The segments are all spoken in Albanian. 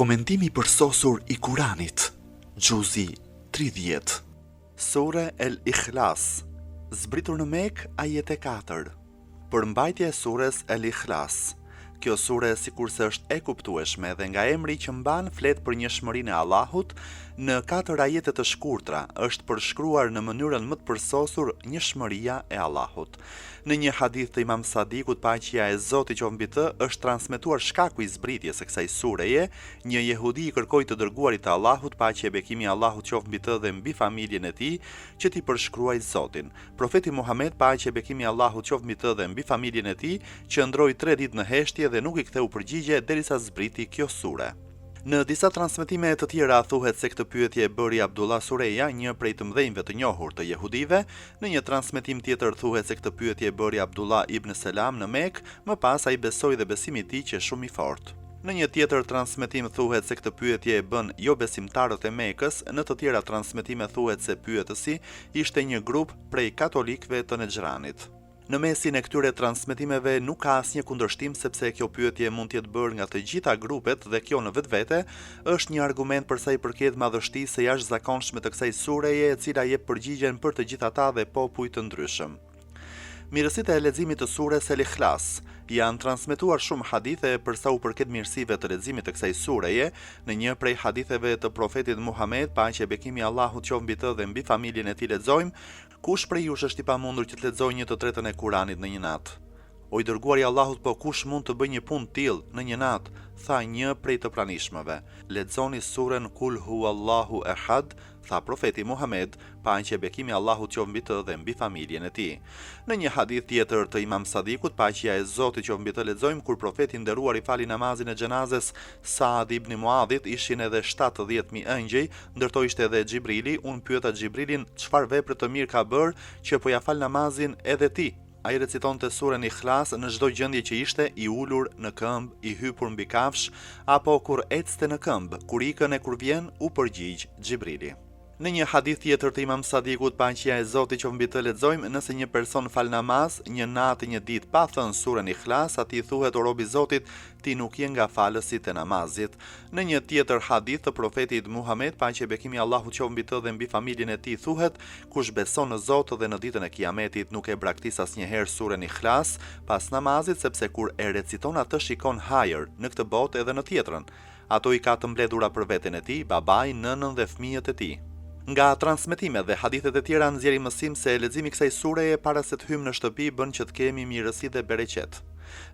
Komentimi i përsosur i Kuranit, Gjuzi 30. Sure El Ikhlas, zbritur në Mekë, ajete 4. Përmbajtja e sures El Ikhlas. Kjo sure, sikurse është e kuptueshme dhe nga emri që mban, flet për njohurinë e Allahut, në 4 ajete të shkurtra është përshkruar në mënyrën më të përsosur njohuria e Allahut. Në një hadith të Imam Sadikut, paqja e Zotit qoftë mbi të, është transmetuar shkaku i zbritjes së kësaj sureje. Një jehudi i kërkoi të dërguarit të Allahut, paqja e bekimi i Allahut qoftë mbi të dhe mbi familjen e tij, që t'i përshkruaj Zotin. Profeti Muhammed, paqja e bekimi i Allahut qoftë mbi të dhe mbi familjen e tij, qëndroi 3 ditë në heshtje dhe nuk i ktheu përgjigje derisa zbriti kjo sure. Në disa transmetime të tjera thuhet se këtë pyetje e bëri Abdullah Sureja, një prej të mëdhenjve të njohur të jehudive. Në një transmetim tjetër thuhet se këtë pyetje e bëri Abdullah ibn Selam në Mekë, më pas ai besoi dhe besimi i tij që shumë i fortë. Në një tjetër transmetim thuhet se këtë pyetje e bën jo besimtarët e Mekës, në të tjera transmetime thuhet se pyetësi ishte një grup prej katolikëve të Nexhranit. Në mesin e këtyre transmetimeve nuk ka asnjë kundërshtim, sepse kjo pyetje mund të jetë bërë nga të gjitha grupet dhe kjo në vetvete është një argument për sa i përket madhështisë së jashtëzakonshme të kësaj sureje, e cila jep përgjigjen për të gjithë ata dhe popuj të ndryshëm. Mirësitë e leximit të sures El Ikhlas. Janë transmetuar shumë hadithe për sa u përket mirësive të leximit të kësaj sureje. Në një prej haditheve të profetit Muhammed, paqja e bekimi i Allahut qoftë mbi të dhe mbi familjen e tij, lexojmë: kush prej jush është i pamundur që të lexojë 1/3 e Kuranit në një natë? O i dërguari i Allahut, po kush mund të bëjë një punë tillë në një natë? Tha një prej të pranishmëve: lexoni suren Kul Huwallahu Ahad. Tha profeti Muhammed, paqja e bekimi i Allahut qoftë mbi të dhe mbi familjen e tij. Në një hadith tjetër të Imam Sadikut, paqja e Zotit qoftë mbi të, lexojmë kur profeti i nderuar i fali namazin e xhenazes Saad ibn Muadhit, ishin edhe 70.000 ëngjëj, ndërto ishte edhe Xhibrili. Unë pyeta Xhibrilin çfarë vepre të mirë ka bërë që po ja fal namazin edhe ti. Ai recitonte suren Ikhlas në çdo gjendje që ishte, i ulur në këmbë, i hypur mbi kafsh, apo kur ecte në këmbë, kur ikën e kur vjen, u përgjigj Xhibrili. Në një hadith tjetër të Imam Sadikut, paqja e Zotit qoftë mbi të, lexojmë: nëse një person fal namaz një natë një ditë pa thënë suren Ikhlas, atij thuhet: o robi i Zotit, ti nuk je nga falësit e namazit. Në një tjetër hadith të profetit Muhammed, paqja e bekimi i Allahut qoftë mbi të dhe mbi familjen e tij, thuhet: kush beson në Zot dhe në ditën e Kiametit, nuk e braktis asnjëherë suren Ikhlas pas namazit, sepse kur e reciton atë shikon hajër në këtë botë edhe në tjetrën. Ato i ka të mbledhura për veten e tij, babain, nënën dhe fëmijët e tij. Nga transmetimet dhe hadithet e tjera nxjerrim mësim se leximi i kësaj sureje para se të hyjmë në shtëpi bën që të kemi mirësi dhe bereqet.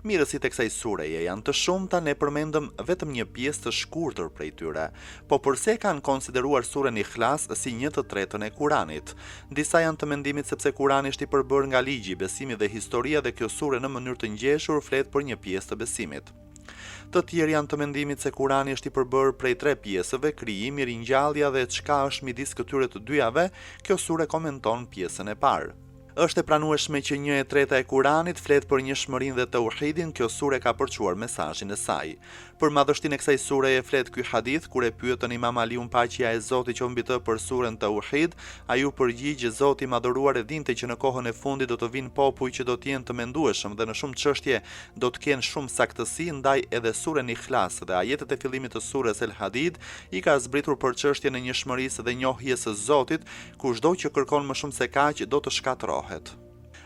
Mirësitë e kësaj sureje janë të shumta, ne përmendëm vetëm një pjesë të shkurtër prej tyre. Po përse kanë konsideruar suren Ikhlas si 1/3 e Kuranit? Disa janë të mendimit sepse Kurani është i përbërë nga ligji, besimi dhe historia, dhe kjo sure në mënyrë të ngjeshur flet për një pjesë të besimit. Të tjerë janë të mendimit se Kurani është i përbërë prej 3 pjesëve: krijimi, ringjallja dhe çka është midis këtyre të dyjave. Kjo sure komenton pjesën e parë. Është e pranueshme që 1/3 e Kuranit flet për njohurinë dhe tauhidin. Kjo sure ka përçuar mesazhin e saj. Për madhështinë e kësaj sureje flet ky hadith kur e pyetën Imam Aliun, paqja e Zotit qoftë mbi të, për suren Tauhid, ai u përgjigj: Zoti i madhëruar e dinte që në kohën e fundit do të vinë popuj që do të jenë të mendueshëm dhe në shumë çështje do të kenë shumë saktësi, ndaj edhe suren Ikhlas dhe ajetet e fillimit të sures El Hadid i ka zbritur për çështjen e njohurisë dhe njohjes së Zotit. Kushdo që kërkon më shumë se kaq do të shkatërrohet.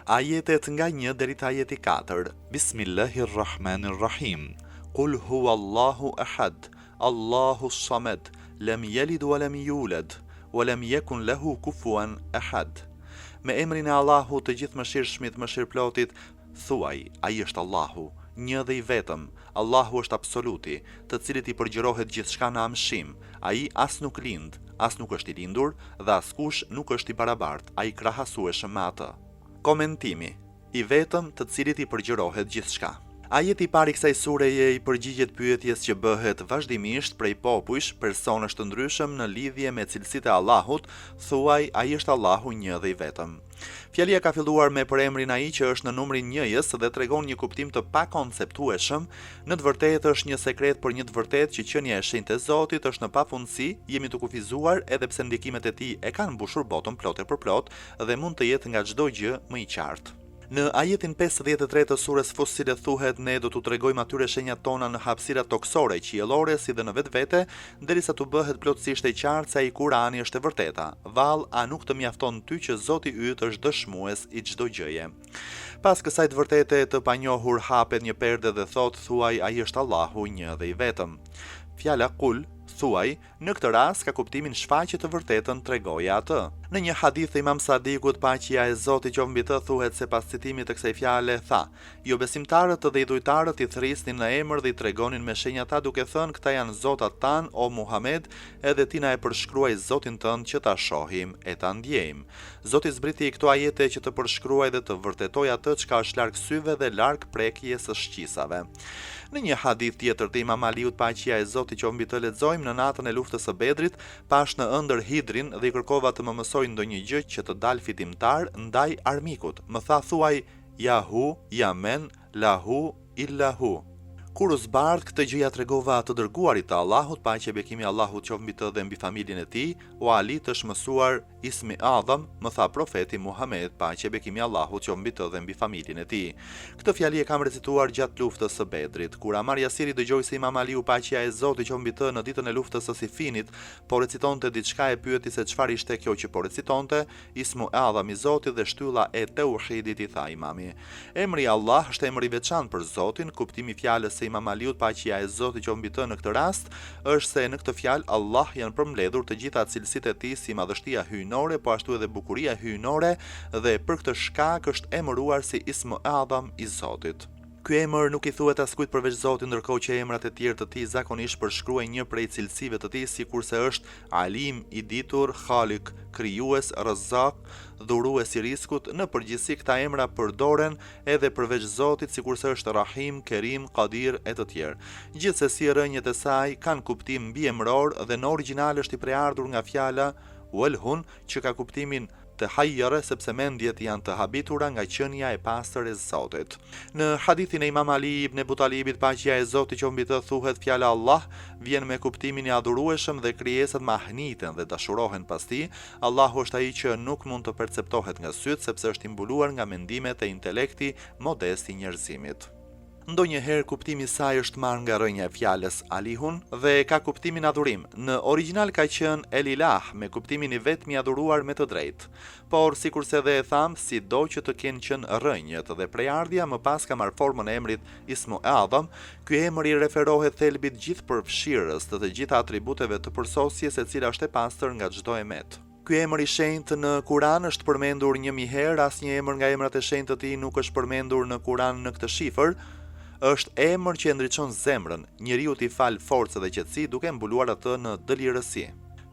Ajetet nga 1 deri te ajeti 4. Bismillahirrahmanirrahim. Kul Huwallahu Ahad, Allahu Samad, lam yalid wa lam yulad, wa lam yakun lahu kufuwan ahad. Me emrin e Allahut të gjithëmëshirshmit, mëshirëplotit, thuaj: ai është Allahu, një dhe i vetëm. Allahu është absoluti, të cilit i përgjërohet gjithçka në amshim. Ai as nuk lind, as nuk është i lindur, dhe askush nuk është i barabartë, ai krahasueshëm me atë. Komentimi: i vetëm, të cilit i përgjërohet gjithçka. Ajeti i parë i kësaj sureje i përgjigjet pyetjes që bëhet vazhdimisht prej popujsh, personësh të ndryshëm në lidhje me cilësitë e Allahut. Thuaj: ai është Allahu, një dhe i vetëm. Fjalia ka filluar me përemrin ai që është në numrin 1 dhe tregon një kuptim të pakonceptueshëm. Në të vërtetë është një sekret për një të vërtetë që qenia e shenjtë e Zotit është në pafundësi. Jemi të kufizuar edhe pse ndikimet e tij e kanë mbushur botën plot e për plot dhe mund të jetë nga çdo gjë më i qartë. Në ajetin 53 të surës Fussilet thuhet ne do t'u tregojmë atyre shenjat tona në hapësira toksore, qiellore si dhe në vetvete, derisa t'u bëhet plotësisht e qartë se ai Kurani është e vërteta. Vallë, a nuk të mjafton ty që Zoti yt është dëshmues i çdo gjëje? Pas kësaj të vërtete të panjohur hapet një perde dhe thot, thuaj ai është Allahu një dhe i vetëm. Fjala kul, thuaj, në këtë rast ka kuptimin shfaqje të vërtetën tregoja atë. Në një hadith të Imam Sadikut, paqja e Zotit qoftë mbi të, thuhet se pas citimit të kësaj fjale tha: jo besimtarët dhe idhujtarët i thrisnin në emër dhe i tregonin me shenja ta duke thënë, këta janë zotat tan o Muhammed, edhe ti na e përshkruaj Zotin tënd që ta shohim e ta ndjejmë. Zoti zbriti këto ajete që të përshkruaj dhe të vërtetoj atë çka është larg syve dhe larg prekjes së shqisave. Në një hadith tjetër të Imam Aliut, paqja e Zotit qoftë mbi të, lexojmë në natën e luftës së Bedrit, pash në ëndër hidrin dhe i kërkova të më mësoj ndonjë gjë që të dal fitimtar ndaj armikut. Më tha, thuaj Yahu, Yamen, Lahu, Illahu. Kur u zbardh këtë gjë ja tregova të dërguarit të Allahut, paqja e bekimi Allahut qoftë mbi të dhe mbi familjen e tij, o Ali të shmësuar Ismi Adham, më tha profeti Muhammed, paqja e bekimi Allahut qoftë mbi të dhe mbi familjen e tij. Këtë fjali e kam recituar gjatë luftës së Bedrit. Kur Amar Yasiri dëgjoi se Imam Aliu, paqja e Zotit qoftë mbi të, në ditën e luftës së Sifinit, po recitonte diçka, e pyeti se çfarë ishte kjo që po recitonte. Ismu Adham i Zotit dhe shtylla e tauhidit, i tha Imami. Emri Allah është emri i veçantë për Zotin. Kuptimi i fjalës se Imam Aliut, paqja e Zotit qoftë mbi të, në këtë rast është se në këtë fjalë Allah janë përmbledhur të gjitha cilësitë e tij, si madhështia hyjnore, po ashtu edhe bukuria hyjnore, dhe për këtë shkak është emëruar si Ismu Adham i Zotit. Ky emër nuk i thuhet askujt përveç Zotit, ndërkohë që emrat e tjerë të tij zakonisht përshkruajnë një prej cilësive të tij, sikurse është Alim, i ditur, Khalik, krijues, Razzaq, dhurues i riskut. Në përgjithësi këta emra përdoren edhe përveç Zotit, sikurse është Rahim, Kerim, Qadir e të tjerë. Gjithsesi rrënjët e saj kanë kuptim mbiemror dhe në origjinal është i preardhur nga fjala Walhun, që ka kuptimin të hajjere, sepse mendjet janë të habitura nga qenia e pastër e Zotit. Në hadithin e Imam Ali ibn Abu Talibit, paqja e Zotit qoftë mbi të, thuhet fjala Allah vjen me kuptimin e adhurueshëm dhe krijesat mahniten dhe dashurohen pas tij. Allahu është ai që nuk mund të perceptohet nga syt, sepse është i mbuluar nga mendimet e intelekti modest i njerëzimit. Ndonjëherë kuptimi i saj është marrë nga rrënja e fjalës Alihun dhe ka kuptimin adhurim. Në origjinal ka qenë El Ilah, me kuptimin i vetmi adhuruar me të drejtë. Por sikurse edhe e tham, sido që të kenë qenë rrënjët dhe prejardhja, më pas ka marrë formën e emrit Ismu Adham. Ky emër i referohet thelbit gjithëpërfshirës të gjitha atributeve të përsosjes, e cila është e pastër nga çdo emet. Ky emër i shenjtë në Kur'an është përmendur 1000 herë, asnjë emër nga emrat e shenjtë të tij nuk është përmendur në Kur'an në këtë shifër. Është emër që e ndriçon zemrën, njeriu t'i fal forcë dhe qetësi duke mbuluar atë në dëlirësi.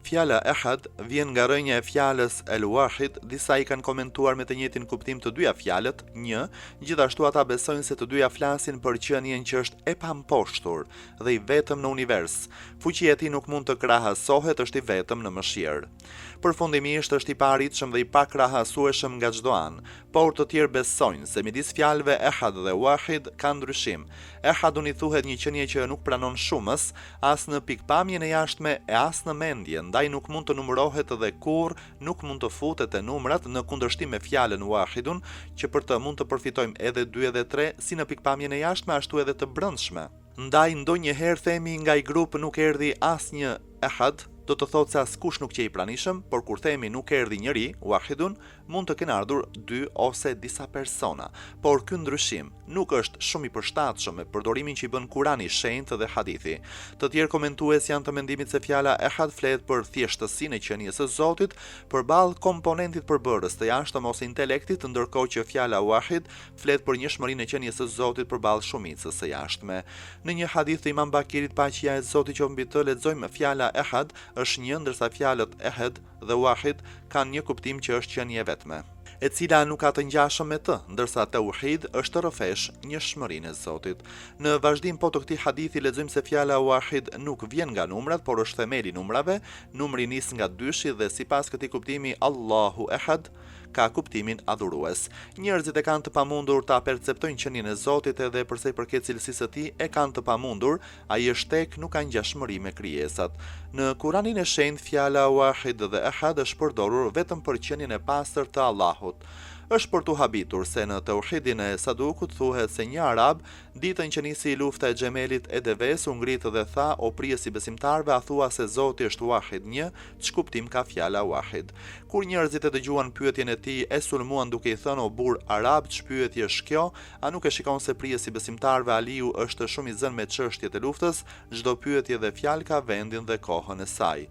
Fjala Ahad vjen nga rrënja e fjalës El-Wahid, disa i kanë komentuar me të njëjtin kuptim të dyja fjalët, një, gjithashtu ata besojnë se të dyja flasin për qenien që është e pamposhtur dhe i vetëm në univers. Fuqia e tij nuk mund të krahasohet, është i vetëm në mëshirë. Përfundimisht është i paarritshëm dhe i pakrahasueshëm nga çdo anë, por të tjerë besojnë se midis fjalëve Ahad dhe Wahid ka ndryshim. Ahadun i thuhet një qenie që nuk pranon shumës, as në pikpamjen e jashtme e as në mendje, ndaj nuk mund të numërohet dhe kurrë nuk mund të futet te numrat, në kundërshtim me fjalën Wahidun, që për të mund të përfitojmë edhe 2 edhe 3, si në pikpamjen e jashtme ashtu edhe të brendshme. Ndaj ndonjëherë themi nga i grup nuk erdhi asnjë Ahad, do të thotë se askush nuk qej pranishëm, por kur themi nuk erdhi njëri, Wahidun, mund të kenë ardhur 2 ose disa persona. Por ky ndryshim nuk është shumë i përshtatshëm me përdorimin që i bën Kurani i shenjtë dhe hadithi. Të tjerë komentues janë të mendimit se fjala Ahad flet për thjeshtësinë e qenies së Zotit përballë komponentit përbërës të jashtëm ose intelektit, ndërkohë që fjala Wahid flet për njëshmërinë e qenies së Zotit përballë shumicës së jashtme. Në një hadith të Imam Bakirit, paqja e Zotit qoftë mbi të, lexojmë fjala Ahad është një, ndërsa fjalët Ahad dhe Wahid kanë një kuptim që është qenie vetme, e cila nuk ka të ngjashëm me të, ndërsa tauhid është të rrëfesh njëshmërinë e Zotit. Në vazhdim po të këtij hadithi lexojmë se fjala Wahid nuk vjen nga numrat, por është themeli i numrave. Numri nis nga 2 dhe sipas këtij kuptimi Allahu Ahad ka kuptimin adhurues. Njerëzit e kanë të pamundur ta perceptojnë qenien e Zotit, edhe përsa i përket cilësisë së tij e kanë të pamundur, ai është tek, nuk ka ngjashmëri me krijesat. Në Kuranin e shenjtë fjala Wahid dhe Ahad është përdorur vetëm për qenien e pastër të Allahut. Është për tu habitur se në Tauhidin e Sadukut thuhet se një arab ditën që nisi lufta e Xhemelit e Deves u ngrit dhe tha: "O prijesi besimtarve, a thua se Zoti është Wahid një, ç'kuptim ka fjala Wahid?" Kur njerëzit e dëgjuan pyetjen e tij, e sulmuan duke i thënë: "O burr arab, ç'pyetje është kjo? A nuk e shikon se prijesi besimtarve Aliu është shumë i zënë me çështjet e luftës, çdo pyetje dhe fjalë ka vendin dhe kohën e saj."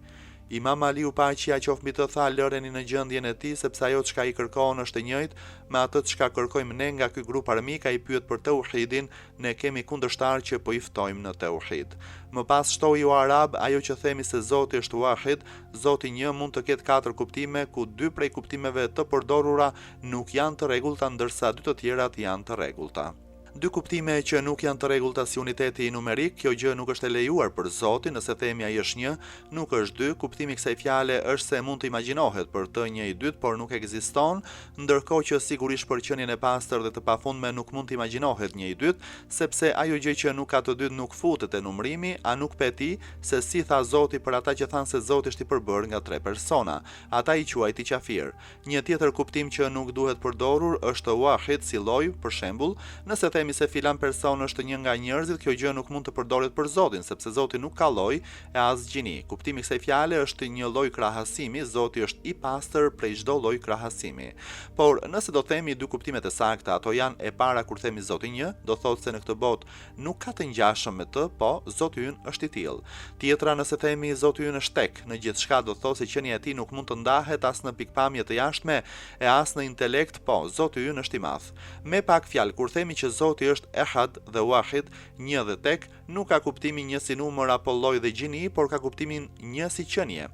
Imam Aliu paqja qoftë mbi të tha: "Lëreni në gjendjen e tij, sepse ajo çka i kërkon është e njëjtë me atë çka kërkojmë ne nga ky grup armik." Ai pyet për Tauhidin, ne kemi kundërshtar që po i ftojmë në Tauhid. Më pas shtoi o arab, ajo që themi se Zoti është Wahid, Zoti një mund të ketë 4 kuptime, ku 2 prej kuptimeve të përdorura nuk janë të rregullta, ndërsa 2 të tjerat janë të rregullta. 2 kuptime që nuk janë të rregullta si uniteti numerik, kjo gjë nuk është e lejuar për Zotin, nëse themi ai është 1, nuk është 2. Kuptimi i kësaj fjale është se mund të imagjinohet për të një i dytë, por nuk ekziston, ndërkohë që sigurisht për qenien e pastër dhe të pafundme nuk mund të imagjinohet një i dytë, sepse ajo gjë që nuk ka të dytë nuk futet te numrimi, a nuk peti se si tha Zoti për ata që thanë se Zoti është i përbërë nga 3 persona. Ata i quajti qafir. Një tjetër kuptim që nuk duhet përdorur është wahid si lloj, për shembull, nëse themi se filan person është një nga njerëzit, kjo gjë nuk mund të përdoret për Zotin, sepse Zoti nuk ka lloj e as gjini. Kuptimi i kësaj fjale është një lloj krahasimi, Zoti është i pastër prej çdo lloj krahasimi. Por nëse do themi 2 kuptimet e sakta, ato janë: e para kur themi Zoti një, do thotë se në këtë botë nuk ka të ngjashëm me të, po Zoti ynë është i tillë. Tjetra, nëse themi Zoti ynë është tek në gjithçka, do thotë se qenia e tij nuk mund të ndahet as në pikpamje të jashtme e as në intelekt, po Zoti ynë është i madh. Me pak fjalë, kur themi që Zoti është ehad dhe wahid, një dhe tek, nuk ka kuptimin një si numër apo lloj dhe gjini, por ka kuptimin një si qenie.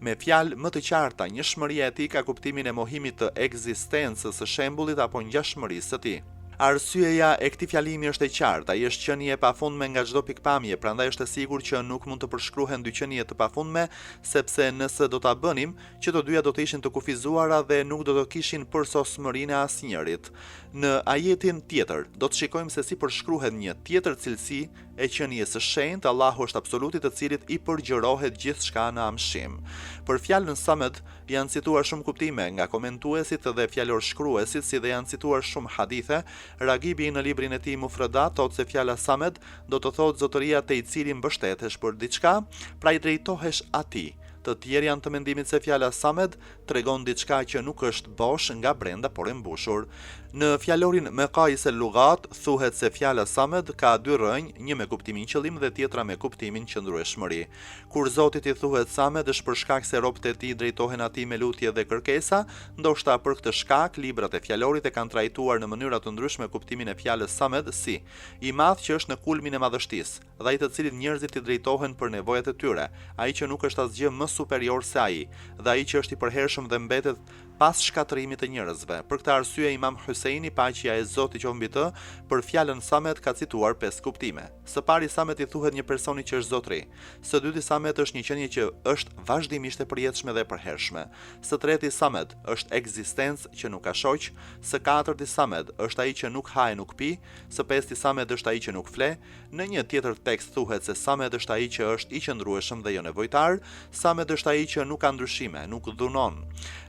Me fjalë më të qarta, njëshmëria e tij ka kuptimin e mohimit të ekzistencës së shembullit apo ngjashmërisë së tij. Arsyeja e këtij fjalimi është e qartë, ai është qenie e pafundme nga çdo pikpamje, prandaj është e sigurt që nuk mund të përshkruhen 2 qenie të pafundme, sepse nëse do ta bënim, që të dyja do të ishin të kufizuara dhe nuk do të kishin përsosmërinë e asnjërit. Në ajetin tjetër, do të shikojmë se si përshkruhet një tjetër cilësi e qenies së shenjtë, Allahu është absoluti, të cilit i përgjërohet gjithçka në amshim. Për fjalën Samed janë cituar shumë kuptime nga komentuesit dhe fjalor shkruesit, si dhe janë cituar shumë hadithe. Ragibi në librin e tij Mufradat thotë se fjala Samed do të thotë zotëria te i cili mbështetesh për diçka, pra i drejtohesh atij. Të tjerë janë të mendimit se fjala Samed tregon diçka që nuk është bosh nga brenda por e mbushur. Në fjalorin Meqais el-Lughat thuhet se fjala Samed ka 2 rrënjë, një me kuptimin qëllim dhe tjetra me kuptimin qëndrueshmëri. Kur Zotit i thuhet Samed është për shkak se robët e tij drejtohen atij me lutje dhe kërkesa, ndoshta për këtë shkak librat e fjalorit e kanë trajtuar në mënyra të ndryshme kuptimin e fjalës Samed si i madh që është në kulmin e madhështisë, dhe ai të cilit njerëzit i drejtohen për nevojat e tyre, ai që nuk është asgjë më superior se ai, dhe ai që është i përhershëm dhe mbetet pas shkatërimit të njerëzve. Për këtë arsye Imam Huseini, paqja e Zotit qoftë mbi të, për fjalën Samet ka cituar 5 kuptime. Së pari, Samet i thuhet një personi që është zotëri. Së dyti, Samet është një qenie që është vazhdimisht e përjetshme dhe e përhershme. Së treti, Samet është ekzistencë që nuk ka shoq. Së katërti, Samet është ai që nuk ha e nuk pi. Së pesti, Samet është ai që nuk fle. Në një tjetër tekst thuhet se Samet është ai që është i qëndrueshëm dhe jo nevojtar. Samet është ai që nuk ka ndryshime, nuk dhunon.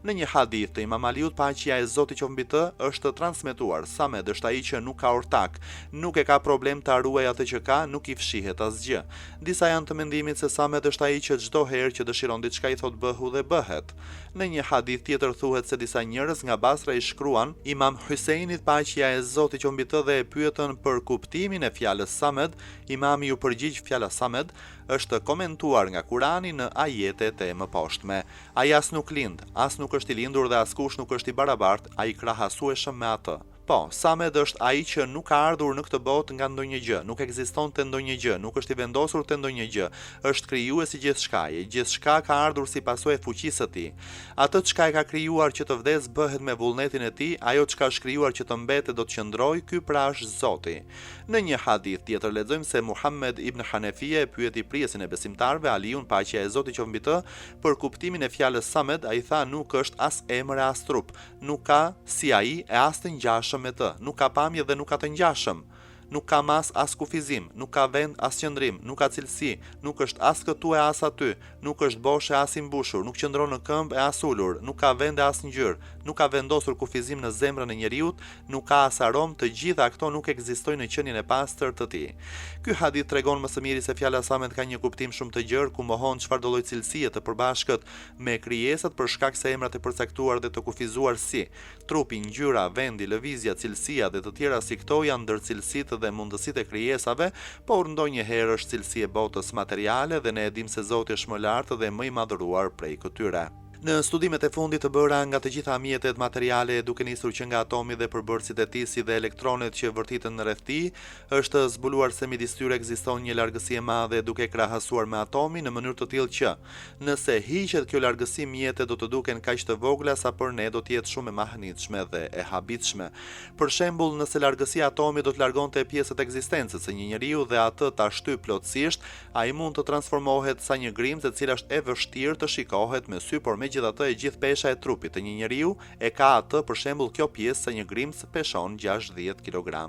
Në një hadith të Imam Aliut, paqja e Zotit qoftë mbi të, është transmetuar: Samed është ai që nuk ka ortak, nuk e ka problem ta ruaj atë që ka, nuk i fshihet asgjë. Disa janë të mendimit se Samed është ai që çdo herë që dëshiron diçka i thot bëhu dhe bëhet. Në një hadith tjetër thuhet se disa njerëz nga Basra i shkruan Imam Huseinit, paqja e Zotit qoftë mbi të, dhe e pyetën për kuptimin e fjalës Samed. Imami ju përgjigj: fjala Samed është komentuar nga Kurani në ajetet e mëposhtme. Ai as nuk lind, as nuk është i lindur dhe askush nuk është i barabartë, ai krahasueshëm me atë. Po, Samed është ai që nuk ka ardhur në këtë botë nga ndonjë gjë, nuk ekziston te ndonjë gjë, nuk është i vendosur te ndonjë gjë, është krijuesi i gjithçkaje, gjithçka ka ardhur si pasojë e fuqisë së tij. Atë çka e ka krijuar që të vdes bëhet me vullnetin e tij, ajo çka është krijuar që të mbetet do të qëndrojë, ky pra është Zoti. Në një hadith tjetër lexojmë se Muhammed ibn Hanefia e pyeti prijesin e besimtarve Aliun, paqja e Zotit qoftë mbi të, për kuptimin e fjalës Samed. Ai tha: nuk është as emër e as trup, nuk ka si ai e as të ngjashëm me të, nuk ka pamje dhe nuk ka të ngjashëm. nuk ka mas as kufizim, nuk ka vend as qëndrim, nuk ka cilësi, nuk është as këtu e as aty, nuk është boshe as i mbushur, nuk qëndron në këmbë e as ulur, nuk ka vend e as ngjyrë, nuk ka vendosur kufizim në zemrën e njeriut, nuk ka as aromë, të gjitha këto nuk ekzistojnë në qenien e pastër të tij. Ky hadith tregon më së miri se fjala Samet ka një kuptim shumë të gjerë ku mohon çfarëdo lloj cilësie të përbashkët me krijesat për shkak se emrat e përcaktuar dhe të kufizuar si trupi, ngjyra, vendi, lëvizja, cilësia dhe të tjera si këto janë ndër cilësitë dhe mundësitë e krijesave, por ndonjëherë është cilësi e botës materiale dhe ne e dimë se Zoti është më lartë dhe më i madhëruar prej këtyre. Në studimet e fundit të bëra nga të gjitha mjetet materiale, duke nisur që nga atomi dhe përbërësit e tij si dhe elektronet që vërtiten në rreth tij, është zbuluar se midis tyre ekziston një largësi e madhe duke krahasuar me atomin në mënyrë të tillë që nëse hiqet kjo largësi, mjetet do të duken kaq të vogla sa për ne do të jetë shumë e mahnitshme dhe e habitshme. Për shembull, nëse largësia e atomit do të largonte pjesët e ekzistencës së një njeriu dhe atë ta shtyp plotësisht, ai mund të transformohet sa një grimcë e cila është e vështirë të shikohet me sy, por megjithatë e gjithë pesha e trupit të një njeriu e ka atë, për shembull kjo pjesë sa një grimcë peshon 60 kg.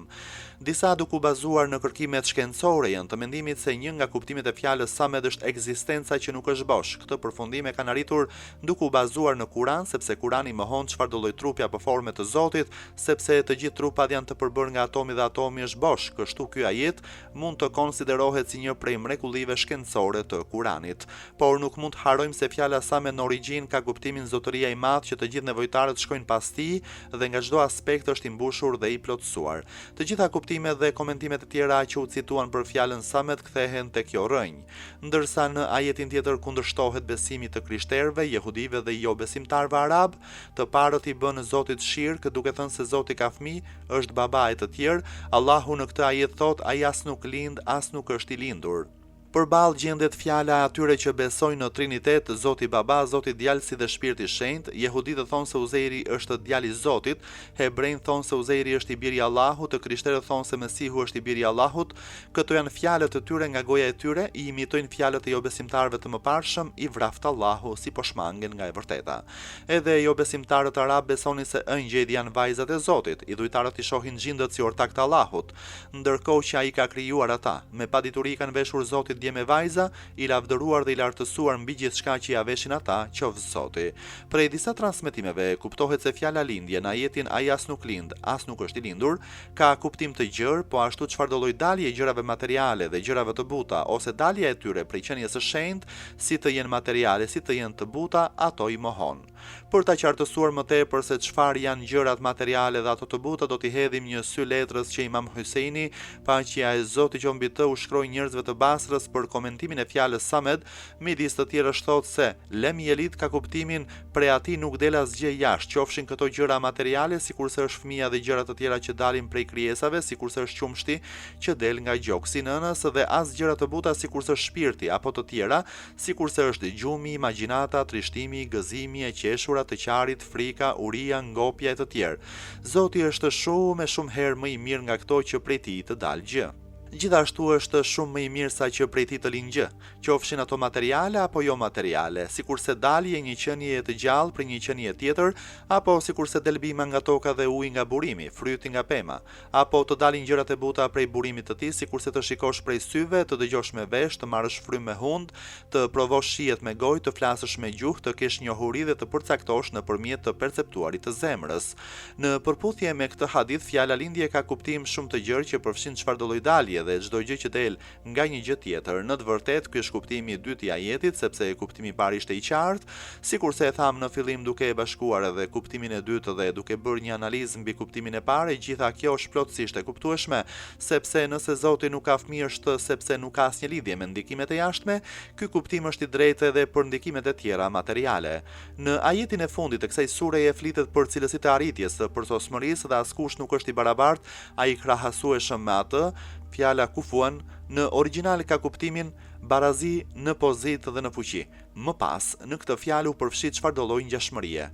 Disa duke u bazuar në kërkimet shkencore janë të mendimit se një nga kuptimet e fjalës Samed është ekzistenca që nuk është bosh. Këtë përfundim e kanë arritur duke u bazuar në Kur'an, sepse Kur'ani mohon çfarëdo lloj trupi apo forme të Zotit, sepse të gjithë trupat janë të përbërë nga atomi dhe atomi është bosh. Kështu ky ajet mund të konsiderohet si një prej mrekullive shkencore të Kur'anit. Por nuk mund të harrojmë se fjala Samed në origjinë ka kuptimin zotëria i madh që të gjithë nevojtarët shkojnë pas tij dhe nga çdo aspekt është i mbushur dhe i plotësuar. Të gjitha kuptimet dhe komentimet e tjera që u cituan për fjalën Samet kthehen tek kjo rrënjë, ndërsa në ajetin tjetër kundërshtohet besimit të krishterëve, jehudive dhe jo besimtarëve arab. Të parët i bën Zotit shirk, duke thënë se Zoti ka fëmijë, është baba e të tjerë. Allahu në këtë ajet thot, ai as nuk lind, as nuk është i lindur. Përballë gjendet fjala atyre që besojnë në Trinitet, Zoti Baba, Zoti Djalë si dhe Shpirti i Shenjtë. Jehuditët thonë se Uzeiri është djali i Zotit, hebrejt thonë se Uzeiri është i biri i Allahut, të krishterët thonë se Mesihu është i biri i Allahut. Këto janë fjalët e tyre nga goja e tyre, i imitojnë fjalët e jo besimtarëve të mëparshëm, i vraft Allahu si po shmangen nga e vërteta. Edhe jo besimtarët arab besonin se ëngjëjt janë vajzat e Zotit, idhujtarët i shohin xhindët si ortak të Allahut, ndërkohë që ai ka krijuar ata. Me padituri kanë veshur Zotit dje me vajza, i lavdëruar dhe i lartësuar mbi gjithçka që ia veshin ata, qoftë Zoti. Prej disa transmetimeve kuptohet se fjala lindje në ajetin ai as nuk lind, as nuk është i lindur, ka kuptim të gjerë, po ashtu çfarëdo lloj dalje e gjërave materiale dhe gjërave të buta, ose dalja e tyre prej qenies së shenjtë, si të jenë materiale, si të jenë të buta, ato i mohon. Për ta qartësuar më tepër se çfarë janë gjërat materiale dhe ato të buta, do t'i hedhim një sy letrës që Imam Huseini, paqja e Zotit që mbi të, u shkroi njerëzve të Basrës për komentimin e fjalës Samed. Midis të tjerë thot se Lem Jelit ka kuptimin prej atij nuk del asgjë jashtë, qofshin këto gjëra materiale, sikurse është fëmia dhe gjëra të tjera që dalin prej krijesave, sikurse është qumshti që del nga gjoksi i nënës, dhe as gjëra të buta sikurse është shpirti apo të tjera, sikurse është gjumi, imagjinata, trishtimi, gëzimi, e qeshura, të qarit, frika, uria, ngopja e të tjerë. Zoti është shumë herë më i mirë nga këto që prej tij të dalë gjë. Gjithashtu është shumë më i mirë sa që prej tij të linë gjë, qofshin ato materiale apo jo materiale, sikurse dalje një qenie të gjallë për një qenie tjetër, apo sikurse del bima nga toka dhe uji nga burimi, fryti nga pema, apo të dalin gjërat e buta prej burimit të tij, sikurse të shikosh prej syve, të dëgjosh me vesh, të marrësh frymë me hund, të provosh shihet me gojë, të flasësh me gjuhë, të kesh njohuri dhe të përcaktosh nëpërmjet të perceptuarit të zemrës. Në përputhje me këtë hadith, fjala lindje ka kuptim shumë të gjerë që përfshin çfarëdo lloj dalje dhe çdo gjë që del nga një gjë tjetër. Në të vërtetë ky është kuptimi i dytë i ajetit, sepse kuptimi i parë ishte i qartë, sikurse e tham në fillim duke e bashkuar edhe kuptimin e dytë dhe duke bërë një analizë mbi kuptimin e parë, gjitha kjo është plotësisht e kuptueshme, sepse nëse Zoti nuk ka fëmijë është sepse nuk ka asnjë lidhje me ndikimet e jashtme, ky kuptim është i drejtë edhe për ndikimet e tjera materiale. Në ajetin e fundit të kësaj sureje flitet për cilësitë e arritjes së përsosmërisë dhe askush nuk është i barabartë, ai krahasueshëm me atë. Fjala kufuan në origjinal ka kuptimin barazi në pozitë dhe në fuqi. Më pas, në këtë fjalë u përfshit çfarëdo lloj ngjashmërie.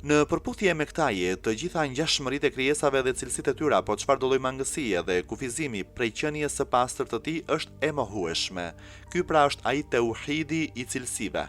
Në përputhje me këtë ajet, të gjitha ngjashmëritë e krijesave dhe cilësitë e tyre apo çfarëdo lloj mangësie dhe kufizimi prej qenies së pastër të tij është e mohueshme. Ky pra është ai tauhidi i cilësive.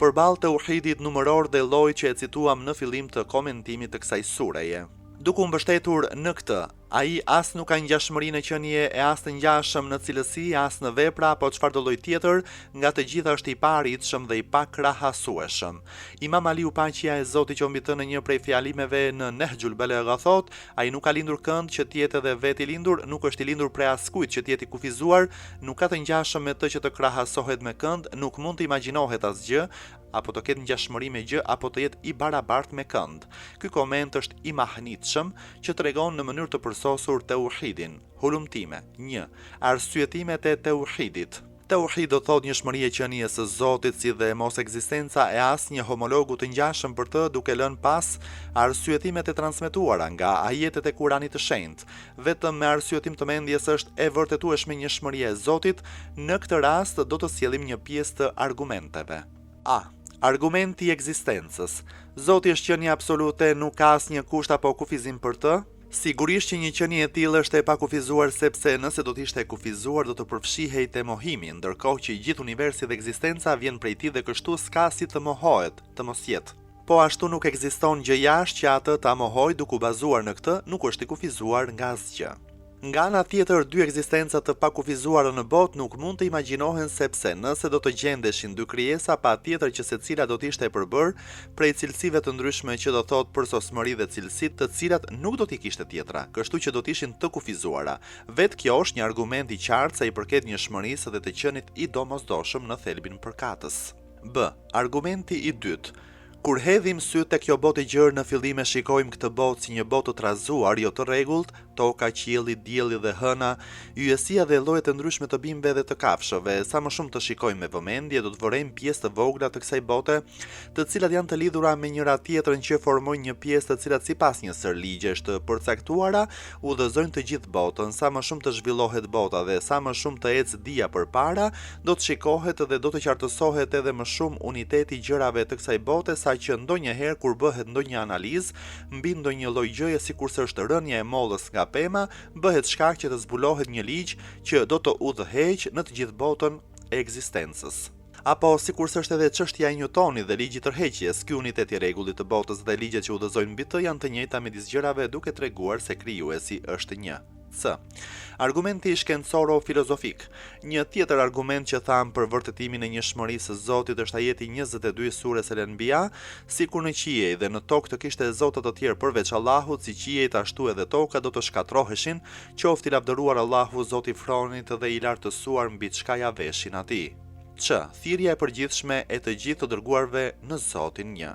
Përballë tauhidit numëror dhe llojit që e cituam në fillim të komentimit të kësaj sureje. Duke u mbështetur në këtë Ai as nuk ka ngjashmëri në qenie e as të ngjashëm në cilësi, as në vepra apo çfarëdo lloj tjetër, nga të gjitha është i paritshëm dhe i pakrahasueshëm. Imam Aliu paqja e Zotit qoftë mbi të në një prej fjalimeve në Nehjul Balagha thot, ai nuk ka lindur kënd që të jetë edhe vetë i lindur, nuk është i lindur prej askujt që të jetë i kufizuar, nuk ka të ngjashëm me të që të krahasohet me kënd, nuk mund të imagjinohet asgjë, apo të ketë ngjashmëri me gjë apo të jetë i barabartë me kënd. Ky koment është i mahnitshëm që tregon në mënyrë të përsosur tauhidin. Hulumtime. 1. Arsyetimet e tauhidit. Tauhid do thot njëshmëri e qenies së Zotit si dhe mos ekzistenca e asnjë homologu të ngjashëm për të, duke lënë pas arsyetimet e transmetuara nga ajetet e Kuranit të Shenjtë. Vetëm me arsyetim të mendjes është e vërtetueshme njëshmëria e Zotit. Në këtë rast do të sjellim një pjesë të argumenteve. A. Argumenti i ekzistencës. Zoti është qenie absolute, nuk ka asnjë kusht apo kufizim për të. Sigurisht që një qenie e tillë është e pakufizuar, sepse nëse do të ishte e kufizuar do të përfshihej te mohimi, ndërkohë që i gjithë universi dhe ekzistenca vjen prej tij dhe kështu s'ka si të mohohet, të mos jetë. Po ashtu nuk ekziston gjë jashtë që atë ta mohojë, duke u bazuar në këtë, nuk është i kufizuar nga asgjë. Nga ana tjetër, dy ekzistenca të pakufizuara në botë nuk mund të imagjinohen, sepse nëse do të gjendeshin dy krijesa, patjetër që secila do të ishte e përbërë prej cilësive të ndryshme, që do thotë përsosmëri dhe cilësi të cilat nuk do t'i kishte tjetra, kështu që do të ishin të kufizuara. Vetë kjo është një argument i qartë sa i përket njëshmërisë dhe të qenit i domosdoshëm në thelbin përkatës. B. Argumenti i dytë. Kur hedhim sy tek kjo botë e gjerë, në fillim e shikojmë këtë botë si një botë të trazuar, jo të rregullt, toka, qielli, dielli dhe hëna, yjesia dhe llojet e ndryshme të bimëve dhe të kafshëve. Sa më shumë të shikojmë me vëmendje, do të vërejmë pjesë të vogla të kësaj bote, të cilat janë të lidhura me njëra tjetrën, që formojnë një pjesë të cilat sipas një sër ligjesh të përcaktuara udhëzojnë të gjithë botën. Sa më shumë të zhvillohet bota dhe sa më shumë të ecë dia përpara, do të shikohet dhe do të qartësohet edhe më shumë uniteti i gjërave të kësaj bote, saqë ndonjëherë kur bëhet ndonjë analizë mbi ndonjë lloj gjëje, sikurse është rënja e mollës nga pema, bëhet shkak që të zbulohet një ligj që do të udhëheq në të gjithë botën e ekzistencës. Apo sikurse është edhe çështja e Newtonit dhe ligji i tërheqjes, ky unitet i rregullit të botës dhe ligjet që udhëzojnë mbi të janë të njëjta midis gjërave, duke treguar se krijuesi është një. C. Argumenti shkencoro-filozofik. Një tjetër argument që tham për vërtetimin e njëshmërisë së Zotit është ajeti 22 sures El-Anbiya, sikur në qiej dhe në tokë të kishte zota të tjerë përveç Allahut, si qiejt ashtu edhe toka do të shkatroheshin, qoftë i lavdëruar Allahu, Zoti i Fronit dhe i lartësuar mbi çka ja veshin atij. Ç. Thirrja e përgjithshme e të gjithë të dërguarve në Zotin një.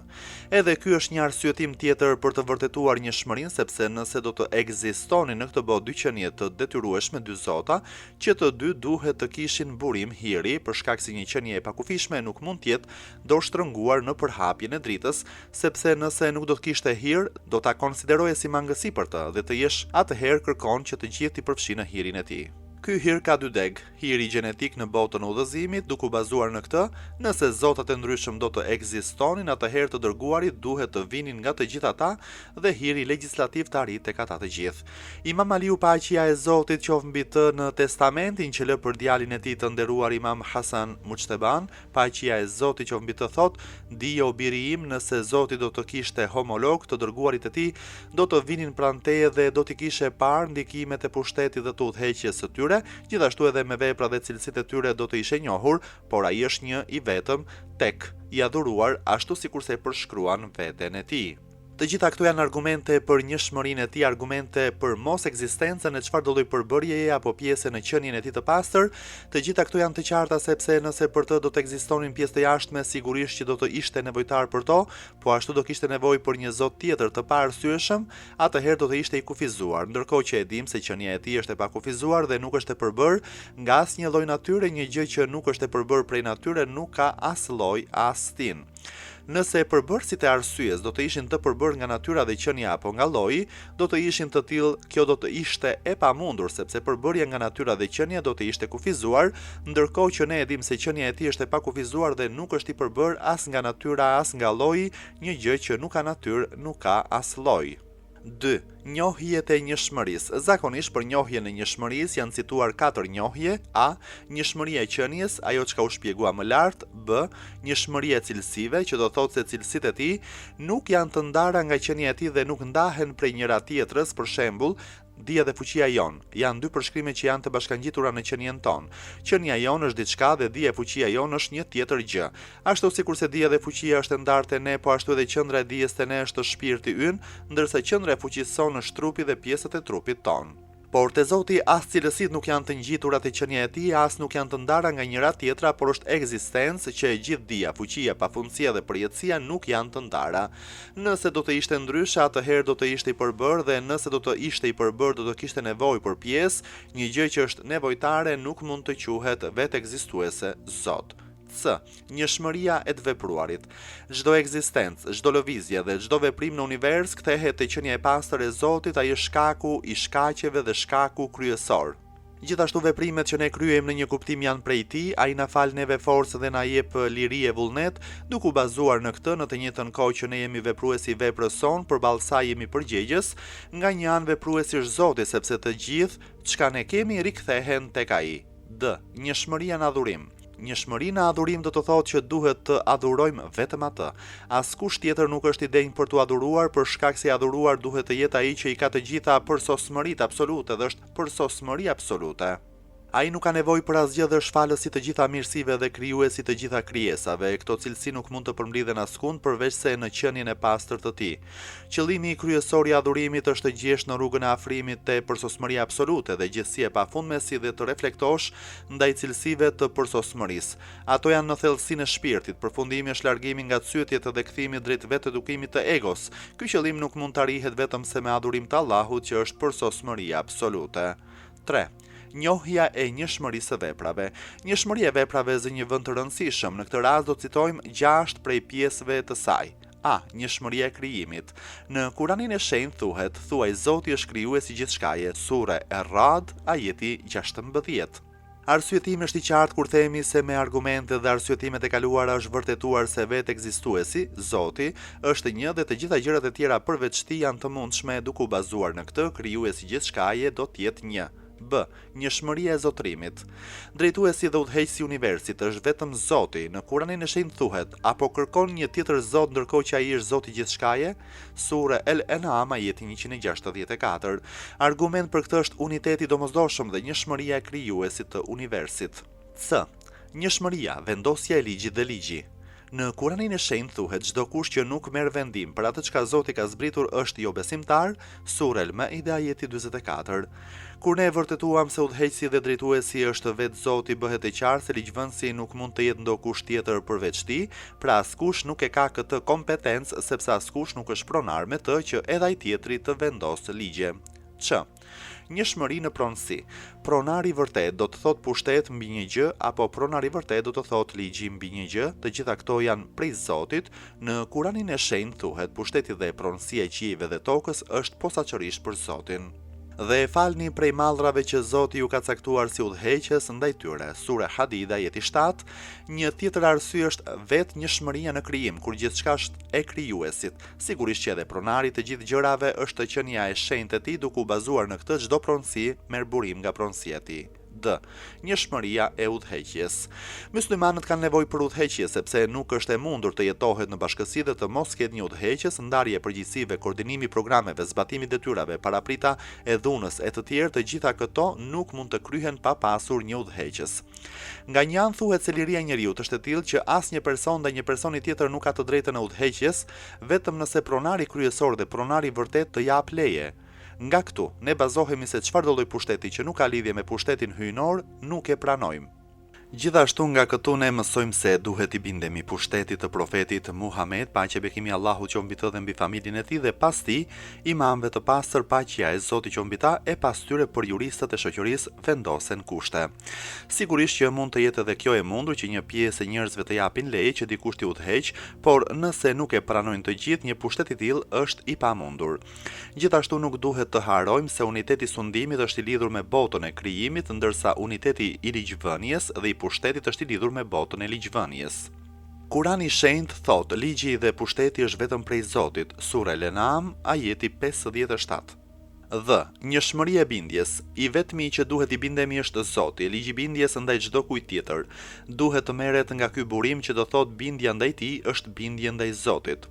Edhe ky është një arsyetim tjetër për të vërtetuar njëshmërinë, sepse nëse do të ekzistonin në këtë botë dy qenie të detyrueshme, dy zota, që të dy duhet të kishin burim hiri, për shkak se një qenie e pakufishme nuk mund të jetë do shtrënguar në përhapjen e dritës, sepse nëse nuk do të kishte hir, do ta konsideroje si mangësi për të dhe të jesh atëherë kërkon që të gjithë t'i përfshinë hirin e tij. Ky hir ka dy deg, hiri gjenetik në botën e udhëzimit, duke u bazuar në këtë, nëse zotat e ndryshëm do të ekzistonin, atëherë të dërguarit duhet të vinin nga të gjithë ata dhe hiri legjislativ të arrit tek ata të gjithë. Imam Aliu paqja e Zotit qoftë mbi të në testamentin që lë për djalin e tij të nderuar Imam Hasan Mujteban, paqja e Zotit qoftë mbi të thotë: "Dije o biri im, nëse Zoti do të kishte homolog, të dërguarit e tij do të vinin pranë teje dhe do t'i kishe parë ndikimet e pushtetit dhe të udhëheqjes së tyre. Gjithashtu edhe me vepra dhe cilësitë e tyre do të ishe njohur, por ai është një i vetëm, tek i adhuruar, ashtu sikurse e përshkruan veten e tij." Të gjitha këto janë argumente për njëshmërinë e tij, argumente për mos ekzistencën e çfarëdo lloj përbërjeje apo pjese në qenien e tij të pastër. Të gjitha këto janë të qarta, sepse nëse për të do të ekzistonin pjesë të jashtme, sigurisht që do të ishte nevojtar për to, po ashtu do kishte nevojë për një zot tjetër të paarsyeshëm, atëherë do të ishte i kufizuar, ndërkohë që e dim se qenia e tij është e pakufizuar dhe nuk është e përbërë nga asnjë lloj natyre, një gjë që nuk është e përbërë prej natyre nuk ka as lloj as tin. Nëse përbërësit e arsyes do të ishin të përbërë nga natyra dhe qenia apo nga lloji, do të ishin të tillë, kjo do të ishte e pamundur, sepse përbërja nga natyra dhe qenia do të ishte kufizuar, ndërkohë që ne e dim se qenia e tij është e pakufizuar dhe nuk është i përbërë as nga natyra as nga lloji, një gjë që nuk ka natyrë, nuk ka as lloj. 2. Njohjet e njëshmërisë. Zakonisht për njohjen e njëshmërisë janë cituar 4 njohje: A. Njëshmëria e qenies, ajo çka u shpjegua më lart; B. Njëshmëria e cilësive, që do thotë se cilësitë e tij nuk janë të ndara nga qenia e tij dhe nuk ndahen prej njëra tjetrës, për shembull, Dia dhe fuqia jon janë dy përshkrime që janë të bashkangjitura në qenien ton. Qenia jon është diçka dhe dia e fuqia jon është një tjetër gjë. Ashtu sikurse dia dhe fuqia është e ndarë te ne, po ashtu edhe qendra e dijes te ne është shpirti ynë, ndërsa qendra e fuqisë son është trupi dhe pjesët e trupit ton. Por te Zoti as cilësitë nuk janë të ngjitura te qenia e tij, as nuk janë të ndara nga njëra tjetra, por është ekzistencë që e gjithë dia, fuqia, pafundësia dhe përjetësia nuk janë të ndara. Nëse do të ishte ndryshe, atëherë do të ishte i përbërë dhe nëse do të ishte i përbërë do të kishte nevojë për pjesë, një gjë që është nevojtare nuk mund të quhet vetë ekzistuese Zot. C. Njëshmëria e të vepruarit. Çdo ekzistencë, çdo lëvizje dhe çdo veprim në univers kthehet te qenia e pastër e Zotit, ai është shkaku i shkaqeve dhe shkaku kryesor. Gjithashtu veprimet që ne kryejmë në një kuptim janë prej tij, ai na fal neve forcë dhe na jep liri e vullnet, duke u bazuar në këtë në të njëjtën kohë që ne jemi vepruesi i veprës son, përballë saj jemi përgjegjës, nga një anë vepruesi është Zoti, sepse të gjithë çka ne kemi rikthehen tek ai. D. Njëshmëria në adhurim. Njëshmëri në adhurim do të thotë që duhet të adhurojmë vetëm atë. Askush tjetër nuk është i denjë për të adhuruar, për shkak se i adhuruar duhet të jetë ai që i ka të gjitha përsosmëritë absolute dhe është përsosmëri absolute. Ai nuk ka nevojë për asgjë dhe është falës i të gjitha mirësive dhe krijuesi i të gjitha krijesave. Këto cilësi nuk mund të përmbledhen askund përveç se në qenien e pastër të tij. Qëllimi kryesor i adhurimit është të gjesh në rrugën e afrimit te përsosmëria absolute dhe gjithësia e pafundme, si dhe të reflektosh ndaj cilësive të përsosmërisë. Ato janë në thellësinë e shpirtit. Përfundimi është largimi nga cyetjet dhe kthimi drejt vetëedukimit të egos. Ky qëllim nuk mund të arrihet vetëm se me adhurim të Allahut, që është përsosmëria absolute. 3. Njohja e njëshmërisë së veprave. Njëshmëria e veprave zë një vend të rëndësishëm. Në këtë rast do të citojmë 6 prej pjesëve të saj. A. Njëshmëria e krijimit. Në Kuranin e shenjtë thuhet: "Thuaj Zoti është krijuesi gjithçkaje." Sure Er-Ra'd, ajeti 16. Arsyetimi është i qartë kur themi se me argumente dhe arsyetimet e kaluara është vërtetuar se vetë ekzistuesi, Zoti, është një dhe të gjitha gjërat e tjera përveç tij janë të mundshme, duke u bazuar në këtë, krijuesi gjithçkaje do të jetë një. B. Njëshmëria e zotërimit. Drejtuesi dhe udhëheqësi i universit është vetëm Zoti. Në Kuranin e shenjtë thuhet: "Apo kërkon një tjetër Zot ndërkohë që ai është Zoti gjithçkaje?" Sure El-En'am, ajeti 164. Argument për këtë është uniteti domosdoshëm dhe njëshmëria e krijuesit të universit. C. Njëshmëria, vendosja e ligjit dhe ligji. Në Kuranin e shenjtë thuhet: "Çdo kush që nuk merr vendim për atë çka Zoti ka zbritur është jo besimtar." Sure El-Maide, ajeti 44. Kur ne vërtetuam se udhëheqësi dhe drejtuesi është vetë Zoti, bëhet e qartë se ligjvënësi nuk mund të jetë ndokush tjetër përveç tij, pra askush nuk e ka këtë kompetencë, sepse askush nuk është pronar me të që edhe ai tjetri të vendosë ligje. Ç. Njëshmëri në pronësi. Pronari i vërtet do të thot pushtet mbi një gjë, apo pronari i vërtet do të thot ligji mbi një gjë. Të gjitha këto janë prej Zotit. Në Kuranin e shenjtë thuhet: "Pushteti dhe pronësia e qiejve dhe tokës është posaçërisht për Zotin." Dhe e falni prej mallrave që Zoti ju ka caktuar si udhëheqës ndaj tyre. Sure Hadid, ajeti 7. Një tjetër arsye është vetë njëshmëria në krijim, kur gjithçka është e krijuesit. Sigurisht që edhe pronari të gjithë gjërave është qenia e shenjtë e tij, duke u bazuar në këtë çdo pronësi merr burim nga pronësia e tij. D. Njëshmëria e udhëheqjes. Muslimanët kanë nevojë për udhëheqje sepse nuk është e mundur të jetohet në bashkësi dhe të mos ketë një udhëheqës, ndarje e përgjegjësive, koordinimi i programeve, zbatimi i detyrave, paraprita e dhunës e të tjerë, të gjitha këto nuk mund të kryhen pa pasur një udhëheqës. Nga një anë thuhet se liria e njeriut është e tillë që asnjë person ndaj një personi tjetër nuk ka të drejtën e udhëheqjes, vetëm nëse pronari kryesor dhe pronari i vërtet të jap leje. Nga këtu, ne bazohemi se çfarëdo lloj pushteti që nuk ka lidhje me pushtetin hyjnor, nuk e pranojmë. Gjithashtu nga këtu ne mësojmë se duhet i bindemi pushtetit të profetit Muhammed, paqja e bekimi Allahut qoftë mbi të dhe mbi familjen e tij, dhe pas tij imamëve të pastër, paqja e Zotit qoftë mbi ta, e pas tyre për juristët e shoqërisë vendosen kushte. Sigurisht që mund të jetë edhe kjo e mundur që një pjesë e njerëzve të japin leje që dikush t'i udhëheq, por nëse nuk e pranojnë të gjithë, një pushtet i tillë është i pamundur. Gjithashtu nuk duhet të harojmë se uniteti i sundimit është i lidhur me botën e krijimit, ndërsa uniteti i ligjvënies dhe i pushtetit është i lidhur me botën e ligjvënies. Kurani i shenjtë thotë: "Ligji dhe pushteti është vetëm prej Zotit." Sura El-En'am, ajeti 57. Dhe njëshmëria e bindjes. I vetmi që duhet i bindemi është Zoti. Ligji bindjes ndaj çdo kujt tjetër duhet të merret nga ky burim që do thotë bindja ndaj tij është bindje ndaj Zotit.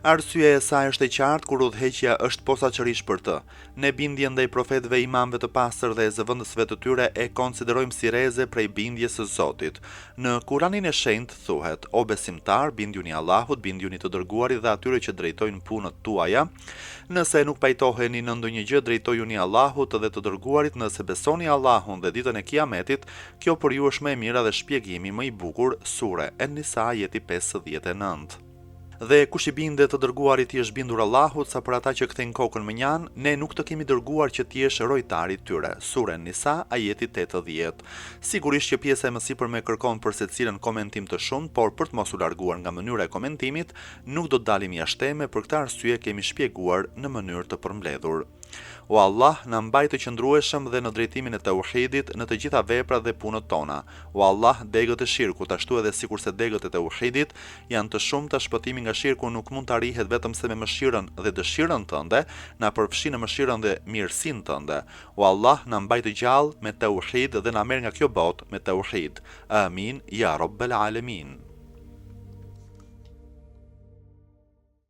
Arsyeja e saj është e qartë kur udhëheqja është posaçërisht për të. Ne bindjen ndaj profetëve, imamëve të pastër dhe zëvendësve të tyre e konsiderojmë si reze prej bindjes së Zotit. Në Kuranin e Shenjtë thuhet: O besimtar, bindjuni Allahut, bindjuni të dërguarit dhe atyre që drejtojnë punët tuaja. Nëse nuk pajtoheni në ndonjë gjë, drejtojuni Allahut dhe të dërguarit. Nëse besoni Allahun dhe ditën e Kiametit, kjo për ju është më e mira dhe shpjegimi më i bukur. Sure En-Nisa, ajeti 59. Dhe kush i bindet të dërguarit i është bindur Allahut, sa për ata që kthejnë kokën më njan, ne nuk të kemi dërguar që ti jesh rojtari tyre. Sure Nisa, ajeti 80. Sigurisht që pjesa e mësipërme kërkon për secilën komentim të shumtë, por për të mos u larguar nga mënyra e komentimit, nuk do të dalim jashtëme, për këtë arsye kemi shpjeguar në mënyrë të përmbledhur. O Allah, na mbaj të qëndrueshëm dhe në drejtimin e tauhidit në të gjitha veprat dhe punët tona. O Allah, degët e shirkut, ashtu edhe sikurse degët e tauhidit janë të shumta, shpëtimi nga shirku nuk mund të arrihet vetëm se me mëshirën dhe dëshirën tënde, na përfshi në mëshirën dhe mirësinë tënde. O Allah, na mbaj të gjallë me tauhid dhe na merr nga kjo botë me tauhid. Amin ya rabbal alamin.